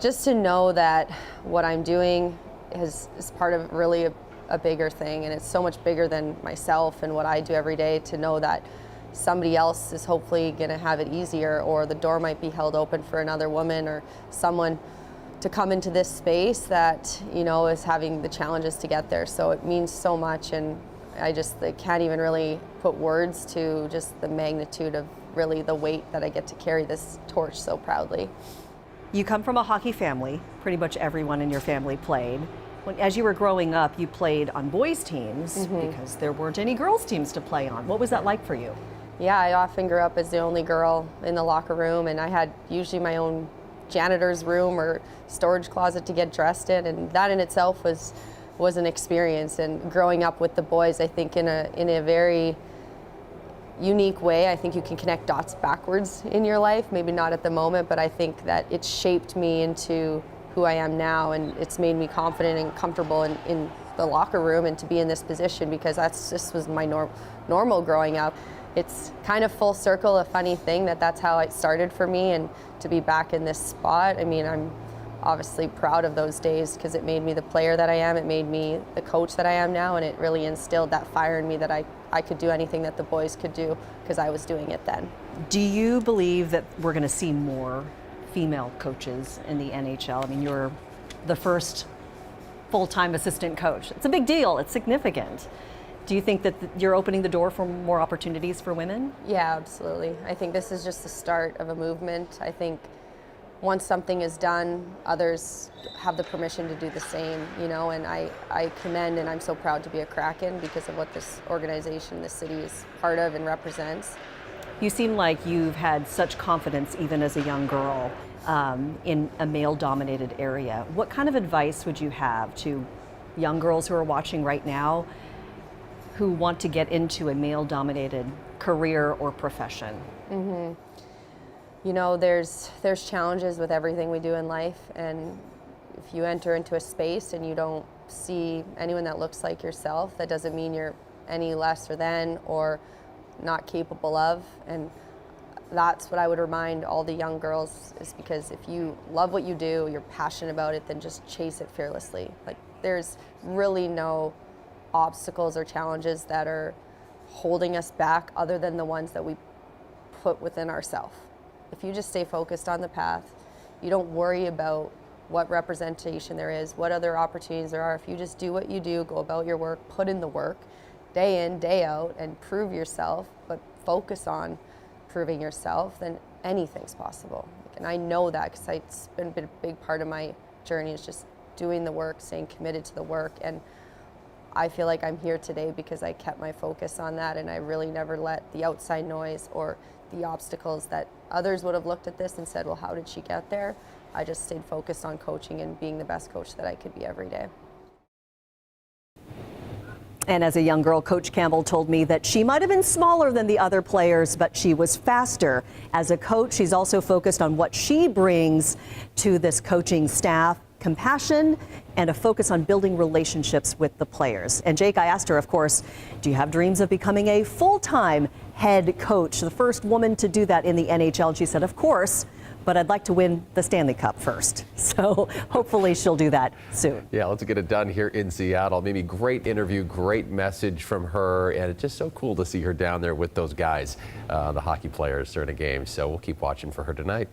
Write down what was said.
just to know that what I'm doing is part of really a bigger thing, and it's so much bigger than myself and what I do every day, to know that somebody else is hopefully going to have it easier, or the door might be held open for another woman or someone to come into this space that, you know, is having the challenges to get there. So it means so much, and I can't even really put words to just the magnitude of really the weight that I get to carry this torch so proudly. You come from a hockey family. Pretty much everyone in your family played. As you were growing up, you played on boys' teams because there weren't any girls' teams to play on. What was that like for you? Yeah, I often grew up as the only girl in the locker room, and I had usually my own janitor's room or storage closet to get dressed in, and that in itself was an experience. And growing up with the boys, I think in a very unique way, I think you can connect dots backwards in your life, maybe not at the moment, but I think that it shaped me into who I am now, and it's made me confident and comfortable in the locker room and to be in this position, because this was my normal growing up. It's kind of full circle, a funny thing that's how it started for me, and to be back in this spot, I mean, I'm obviously proud of those days because it made me the player that I am, it made me the coach that I am now, and it really instilled that fire in me that I could do anything that the boys could do because I was doing it then. Do you believe that we're going to see more female coaches in the NHL? I mean, you're the first full-time assistant coach. It's a big deal, it's significant. Do you think that you're opening the door for more opportunities for women? Yeah, absolutely. I think this is just the start of a movement. I think once something is done, others have the permission to do the same, you know, and I commend, and I'm so proud to be a Kraken because of what this organization, this city is part of and represents. You seem like you've had such confidence even as a young girl in a male-dominated area. What kind of advice would you have to young girls who are watching right now who want to get into a male-dominated career or profession? You know, there's challenges with everything we do in life, and if you enter into a space and you don't see anyone that looks like yourself, that doesn't mean you're any lesser than or not capable of. And that's what I would remind all the young girls, is because if you love what you do, you're passionate about it, then just chase it fearlessly. Like, there's really no obstacles or challenges that are holding us back other than the ones that we put within ourselves. If you just stay focused on the path, you don't worry about what representation there is, what other opportunities there are. If you just do what you do, go about your work, put in the work, day in, day out, and prove yourself, but focus on proving yourself, then anything's possible. And I know that because it's been a big part of my journey, is just doing the work, staying committed to the work. And I feel like I'm here today because I kept my focus on that, and I really never let the outside noise or the obstacles that others would have looked at this and said, well, how did she get there? I just stayed focused on coaching and being the best coach that I could be every day. And as a young girl, Coach Campbell told me that she might have been smaller than the other players, but she was faster. As a coach, she's also focused on what she brings to this coaching staff: compassion and a focus on building relationships with the players. And Jake, I asked her, of course, do you have dreams of becoming a full-time head coach, the first woman to do that in the NHL? And she said, of course, but I'd like to win the Stanley Cup first. So hopefully she'll do that soon. Yeah, let's get it done here in Seattle. Maybe great interview, great message from her, and it's just so cool to see her down there with those guys, the hockey players during a game. So we'll keep watching for her tonight.